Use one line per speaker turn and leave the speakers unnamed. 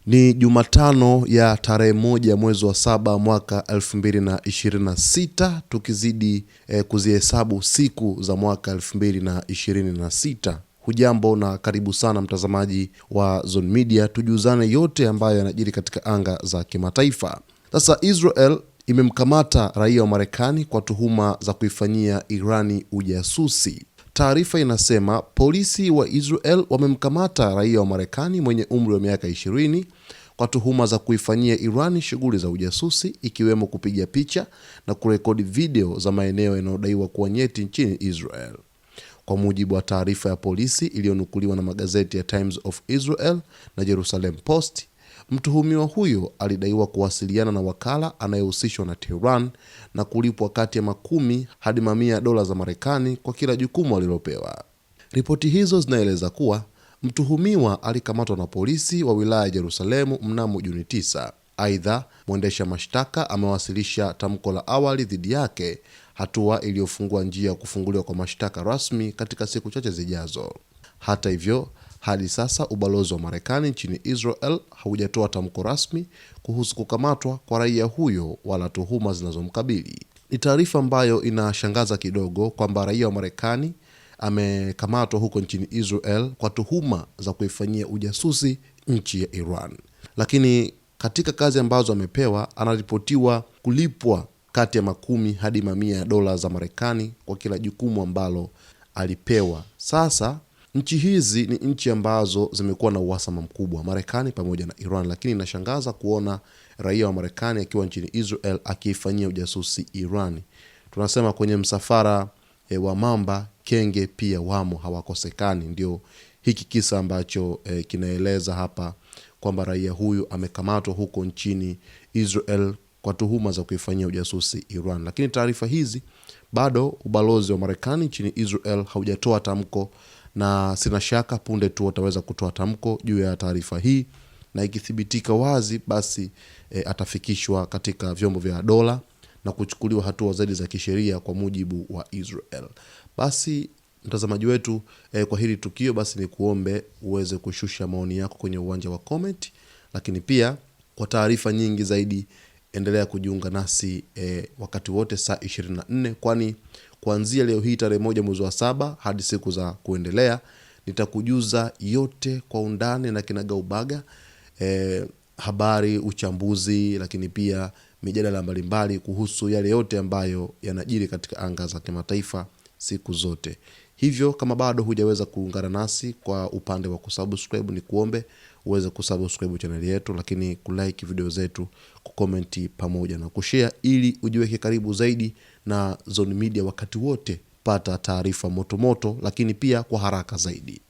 Ni Jumatano ya tarehe 1 mwezi wa 7 mwaka 2026, tukizidi kuzihesabu siku za mwaka 2026. Hujambo na karibu sana mtazamaji wa Zone Media, tujuzane yote ambayo yanajiri katika anga za kimataifa. Sasa Israel imemkamata raia wa Marekani kwa tuhuma za kuifanyia Irani ujasusi. Taarifa inasema polisi wa Israel wamemkamata raia wa Marekani mwenye umri wa miaka 20 kwa tuhuma za kuifanyia Irani shughuli za ujasusi, ikiwemo kupiga picha na kurekodi video za maeneo yanayodaiwa kuwa nyeti nchini Israel. Kwa mujibu wa taarifa ya polisi iliyonukuliwa na magazeti ya Times of Israel na Jerusalem Post, mtuhumiwa huyo alidaiwa kuwasiliana na wakala anayehusishwa na Tehran na kulipwa kati ya $10 hadi $100 za Marekani kwa kila jukumu alilopewa. Ripoti hizo zinaeleza kuwa mtuhumiwa alikamatwa na polisi wa wilaya ya Jerusalemu mnamo Juni 9. Aidha, mwendesha mashtaka amewasilisha tamko la awali dhidi yake, hatua iliyofungua njia ya kufunguliwa kwa mashtaka rasmi katika siku chache zijazo. Hata hivyo, hadi sasa ubalozi wa Marekani nchini Israel haujatoa tamko rasmi kuhusu kukamatwa kwa raia huyo wala tuhuma zinazomkabili. Ni taarifa ambayo inashangaza kidogo kwamba raia wa Marekani amekamatwa huko nchini Israel kwa tuhuma za kuifanyia ujasusi nchi ya Iran. Lakini katika kazi ambazo amepewa, anaripotiwa kulipwa kati ya $10 hadi $100 za Marekani kwa kila jukumu ambalo alipewa. Sasa nchi hizi ni nchi ambazo zimekuwa na uhasama mkubwa, Marekani pamoja na Iran, lakini inashangaza kuona raia wa Marekani akiwa nchini Israel akiifanyia ujasusi Iran. Tunasema kwenye msafara wa mamba kenge pia wamo, hawakosekani. Ndio hiki kisa ambacho kinaeleza hapa kwamba raia huyu amekamatwa huko nchini Israel kwa tuhuma za kuifanyia ujasusi Iran. Lakini taarifa hizi bado ubalozi wa Marekani nchini Israel haujatoa tamko, na sina shaka punde tu wataweza kutoa tamko juu ya taarifa hii, na ikithibitika wazi basi atafikishwa katika vyombo vya dola na kuchukuliwa hatua zaidi za kisheria kwa mujibu wa Israel. Basi mtazamaji wetu, kwa hili tukio basi ni kuombe uweze kushusha maoni yako kwenye uwanja wa comment, lakini pia kwa taarifa nyingi zaidi endelea kujiunga nasi wakati wote saa 24, kwani kuanzia leo hii tarehe 1 mwezi wa 7 hadi siku za kuendelea nitakujuza yote kwa undani na kinagaubaga, habari, uchambuzi, lakini pia mijadala mbalimbali kuhusu yale yote ambayo yanajiri katika anga za kimataifa siku zote. Hivyo kama bado hujaweza kuungana nasi kwa upande wa kusubscribe, ni kuombe uweze kusubscribe channel yetu, lakini kulike video zetu, kucomment pamoja na kushare, ili ujiweke karibu zaidi na Zone Media wakati wote. Pata taarifa moto moto, lakini pia kwa haraka zaidi.